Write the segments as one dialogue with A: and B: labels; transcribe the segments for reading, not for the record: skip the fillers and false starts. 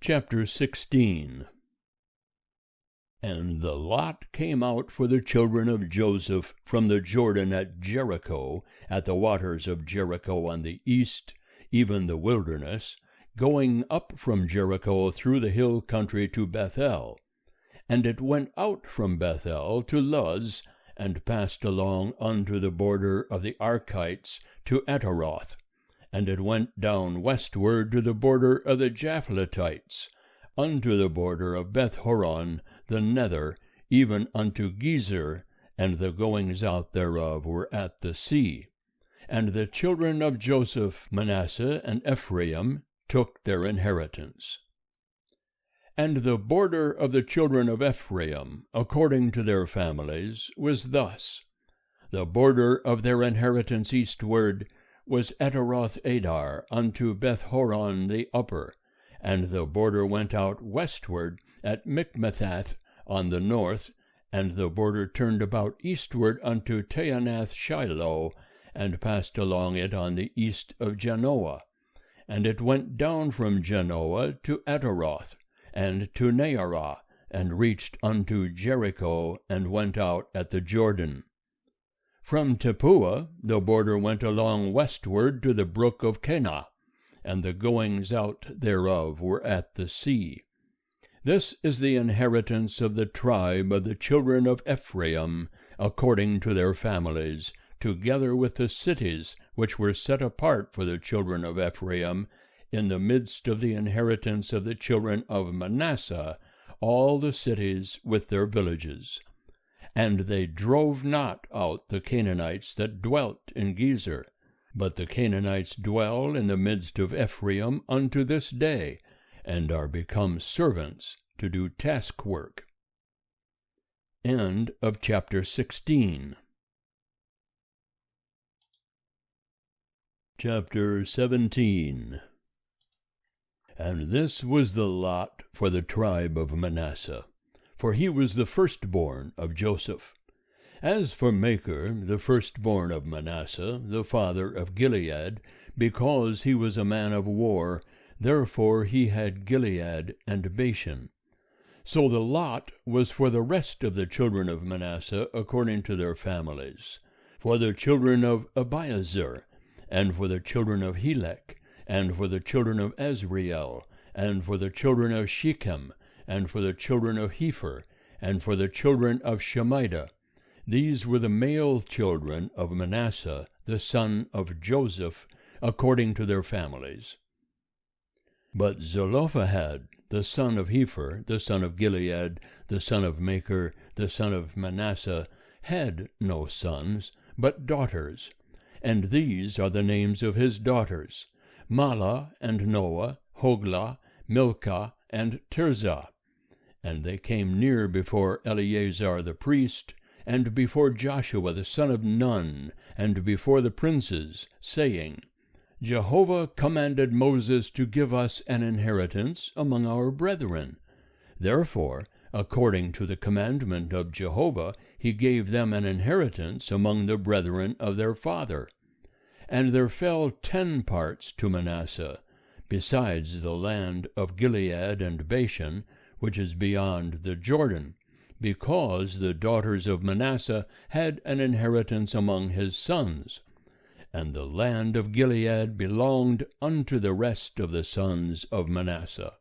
A: Chapter 16. And the lot came out for the children of Joseph from the Jordan at Jericho, at the waters of Jericho on the east, even the wilderness, going up from Jericho through the hill country to Bethel. And it went out from Bethel to Luz, and passed along unto the border of the Archites to Ataroth. And it went down westward to the border of the Japhletites, unto the border of Beth-horon the nether, even unto Gezer, and the goings out thereof were at the sea. And the children of Joseph, Manasseh, and Ephraim took their inheritance. And the border of the children of Ephraim, according to their families, was thus. The border of their inheritance eastward was Ataroth Adar unto Beth-horon the upper, and the border went out westward at Michmethath on the north, and the border turned about eastward unto Taanath Shiloh, and passed along it on the east of Janoah. And it went down from Janoah to Ataroth, and to Naarah, and reached unto Jericho, and went out at the Jordan. From Tappuah the border went along westward to the brook of Kanah, and the goings out thereof were at the sea. This is the inheritance of the tribe of the children of Ephraim, according to their families, together with the cities which were set apart for the children of Ephraim, in the midst of the inheritance of the children of Manasseh, all the cities with their villages. And they drove not out the Canaanites that dwelt in Gezer, but the Canaanites dwell in the midst of Ephraim unto this day, and are become servants to do taskwork. End of chapter 16. Chapter 17. And this was the lot for the tribe of Manasseh, for he was the firstborn of Joseph. As for Machir, the firstborn of Manasseh, the father of Gilead, because he was a man of war, therefore he had Gilead and Bashan. So the lot was for the rest of the children of Manasseh according to their families, for the children of Abiezer, and for the children of Helek, and for the children of Azriel, and for the children of Shechem, and for the children of Hepher, and for the children of Shemida. These were the male children of Manasseh, the son of Joseph, according to their families. But Zelophehad, the son of Hepher, the son of Gilead, the son of Machir, the son of Manasseh, had no sons, but daughters. And these are the names of his daughters: Mahlah, and Noah, Hoglah, Milcah, and Tirzah. And they came near before Eleazar the priest, and before Joshua the son of Nun, and before the princes, saying, Jehovah commanded Moses to give us an inheritance among our brethren. Therefore, according to the commandment of Jehovah, he gave them an inheritance among the brethren of their father. And there fell 10 parts to Manasseh, besides the land of Gilead and Bashan, which is beyond the Jordan, because the daughters of Manasseh had an inheritance among his sons. And the land of Gilead belonged unto the rest of the sons of Manasseh.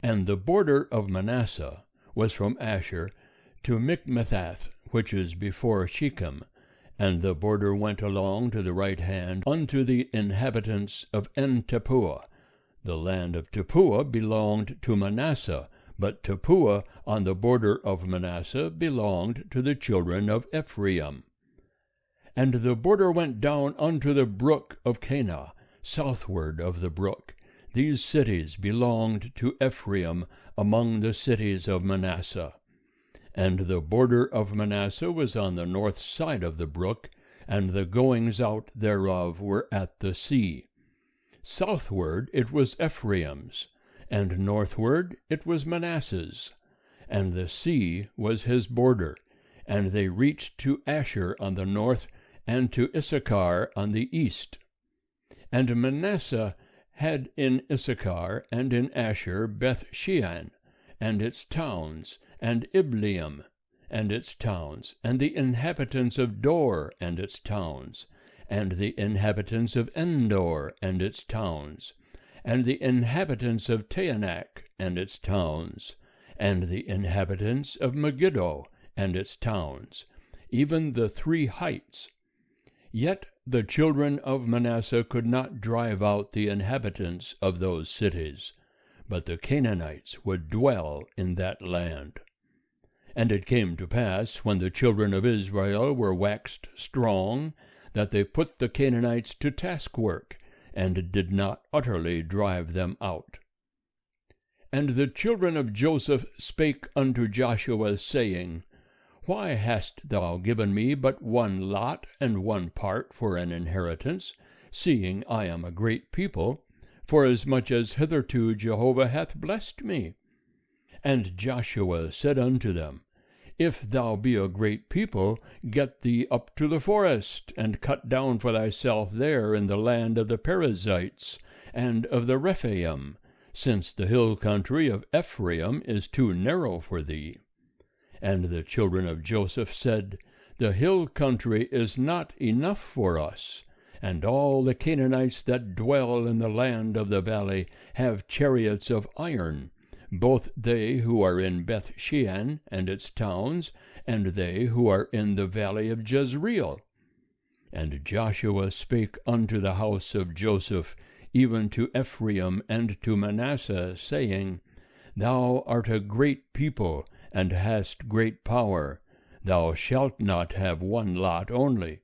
A: And the border of Manasseh was from Asher to Michmethath, which is before Shechem, and the border went along to the right hand unto the inhabitants of En-Tappuah. The land of Tappuah belonged to Manasseh, but Tappuah on the border of Manasseh belonged to the children of Ephraim. And the border went down unto the brook of Kanah, southward of the brook. These cities belonged to Ephraim among the cities of Manasseh. And the border of Manasseh was on the north side of the brook, and the goings out thereof were at the sea. Southward it was Ephraim's, and northward it was Manasseh's. And the sea was his border, and they reached to Asher on the north, and to Issachar on the east. And Manasseh had in Issachar and in Asher Beth-shean, and its towns, and Ibleam, and its towns, and the inhabitants of Dor and its towns, and the inhabitants of Endor and its towns, and the inhabitants of Taanach and its towns, and the inhabitants of Megiddo and its towns, even the 3 heights. Yet the children of Manasseh could not drive out the inhabitants of those cities, but the Canaanites would dwell in that land. And it came to pass, when the children of Israel were waxed strong, that they put the Canaanites to taskwork, and did not utterly drive them out. And the children of Joseph spake unto Joshua, saying, Why hast thou given me but 1 lot and 1 part for an inheritance, seeing I am a great people, forasmuch as hitherto Jehovah hath blessed me? And Joshua said unto them, If thou be a great people, get thee up to the forest, and cut down for thyself there in the land of the Perizzites, and of the Rephaim, since the hill country of Ephraim is too narrow for thee. And the children of Joseph said, The hill country is not enough for us, and all the Canaanites that dwell in the land of the valley have chariots of iron, both they who are in Beth-shean and its towns, and they who are in the valley of Jezreel. And Joshua spake unto the house of Joseph, even to Ephraim and to Manasseh, saying, Thou art a great people, and hast great power. Thou shalt not have 1 lot only,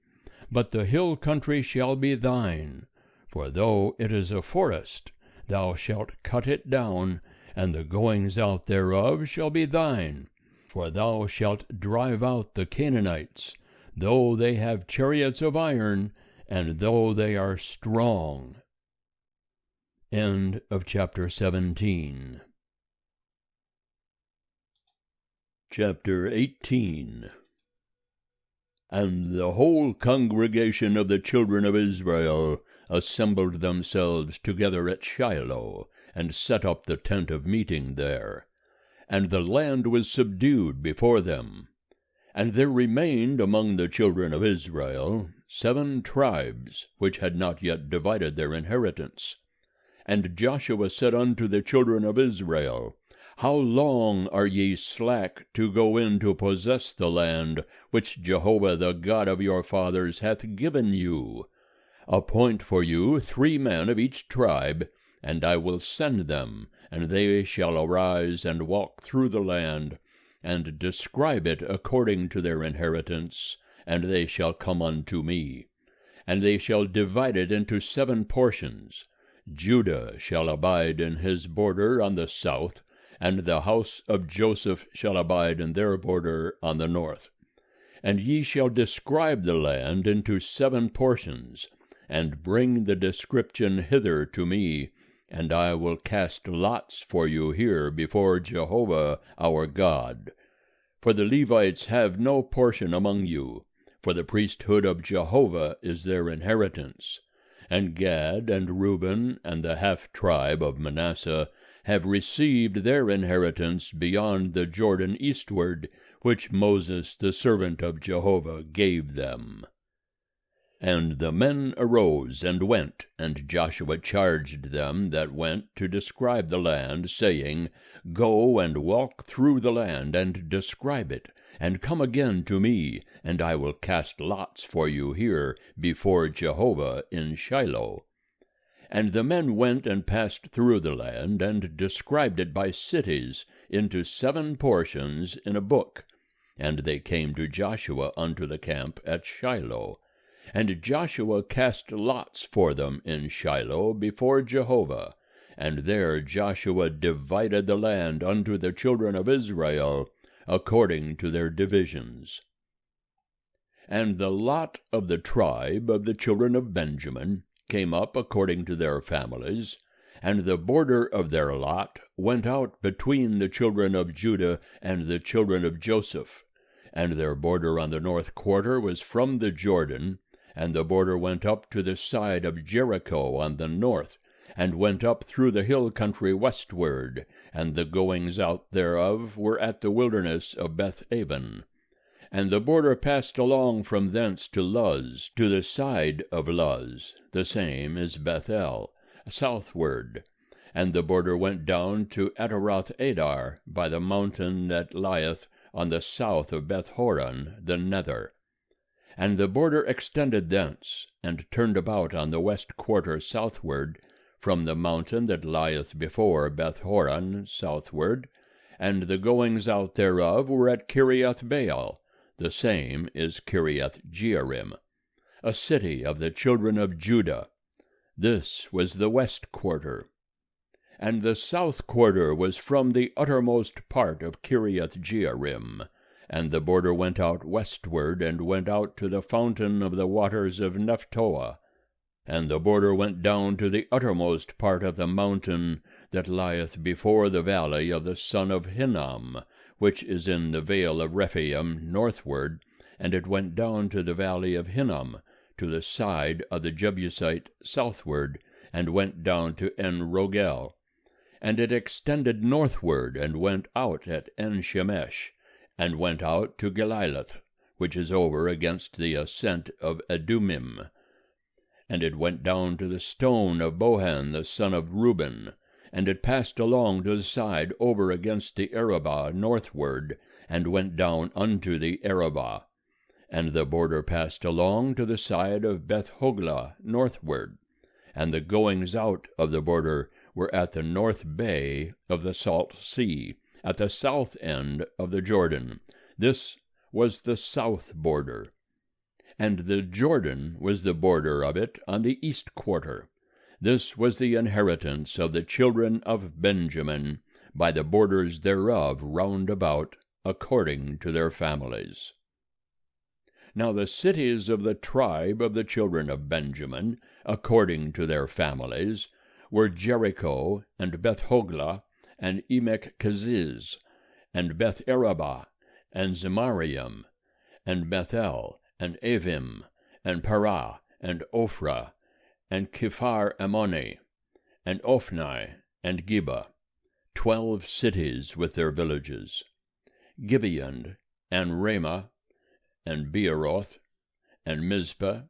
A: but the hill country shall be thine. For though it is a forest, thou shalt cut it down, and the goings out thereof shall be thine. For thou shalt drive out the Canaanites, though they have chariots of iron, and though they are strong. End of chapter 17. Chapter 18. And the whole congregation of the children of Israel assembled themselves together at Shiloh, and set up the tent of meeting there. And the land was subdued before them. And there remained among the children of Israel 7 tribes, which had not yet divided their inheritance. And Joshua said unto the children of Israel, How long are ye slack to go in to possess the land which Jehovah the God of your fathers hath given you? Appoint for you 3 men of each tribe, and I will send them, and they shall arise and walk through the land, and describe it according to their inheritance, and they shall come unto me. And they shall divide it into 7 portions. Judah shall abide in his border on the south, and the house of Joseph shall abide in their border on the north. And ye shall describe the land into 7 portions, and bring the description hither to me, and I will cast lots for you here before Jehovah our God. For the Levites have no portion among you, for the priesthood of Jehovah is their inheritance. And Gad and Reuben and the half-tribe of Manasseh have received their inheritance beyond the Jordan eastward, which Moses the servant of Jehovah gave them. And the men arose and went, and Joshua charged them that went to describe the land, saying, Go and walk through the land, and describe it, and come again to me, and I will cast lots for you here before Jehovah in Shiloh. And the men went and passed through the land, and described it by cities into 7 portions in a book. And they came to Joshua unto the camp at Shiloh. And Joshua cast lots for them in Shiloh before Jehovah. And there Joshua divided the land unto the children of Israel, according to their divisions. And the lot of the tribe of the children of Benjamin came up according to their families, and the border of their lot went out between the children of Judah and the children of Joseph. And their border on the north quarter was from the Jordan, and the border went up to the side of Jericho on the north, and went up through the hill country westward, and the goings out thereof were at the wilderness of Bethaven. And the border passed along from thence to Luz, to the side of Luz, the same is Bethel, southward. And the border went down to Ataroth Adar, by the mountain that lieth on the south of Bethhoron, the nether. And the border extended thence, and turned about on the west quarter southward, from the mountain that lieth before Bethhoron southward, and the goings out thereof were at Kiriath Baal, the same is Kiriath Jearim, a city of the children of Judah. This was the west quarter. And the south quarter was from the uttermost part of Kiriath Jearim, and the border went out westward, and went out to the fountain of the waters of Nephtoah. And the border went down to the uttermost part of the mountain that lieth before the valley of the son of Hinnom, which is in the vale of Rephaim northward, and it went down to the valley of Hinnom, to the side of the Jebusite southward, and went down to En-Rogel. And it extended northward, and went out at En-Shemesh, and went out to Geliloth, which is over against the ascent of Adumim. And it went down to the stone of Bohan the son of Reuben, and it passed along to the side over against the Arabah northward, and went down unto the Arabah. And the border passed along to the side of Beth-hoglah northward, and the goings out of the border were at the north bay of the Salt Sea, at the south end of the Jordan. This was the south border. And the Jordan was the border of it on the east quarter. This was the inheritance of the children of Benjamin, by the borders thereof round about, according to their families. Now the cities of the tribe of the children of Benjamin, according to their families, were Jericho, and Beth-hoglah, and Emech-keziz, and Beth-arabah, and Zemarium, and Bethel, and Avim, and Parah, and Ophrah, and Kephar-ammoni, and Ophni, and Geba, 12 cities with their villages, Gibeon, and Ramah, and Beeroth, and Mizpah,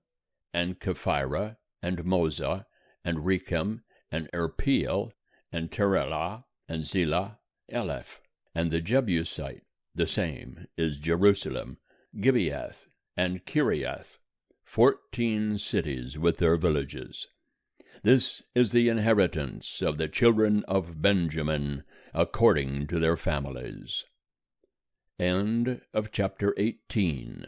A: and Kephirah, and Moza, and Rechem, and Erpeel, and Terelah, and Zelah, Eleph, and the Jebusite, the same is Jerusalem, Gibeath, and Kiriath, 14 cities with their villages. This is the inheritance of the children of Benjamin, according to their families. End of chapter 18.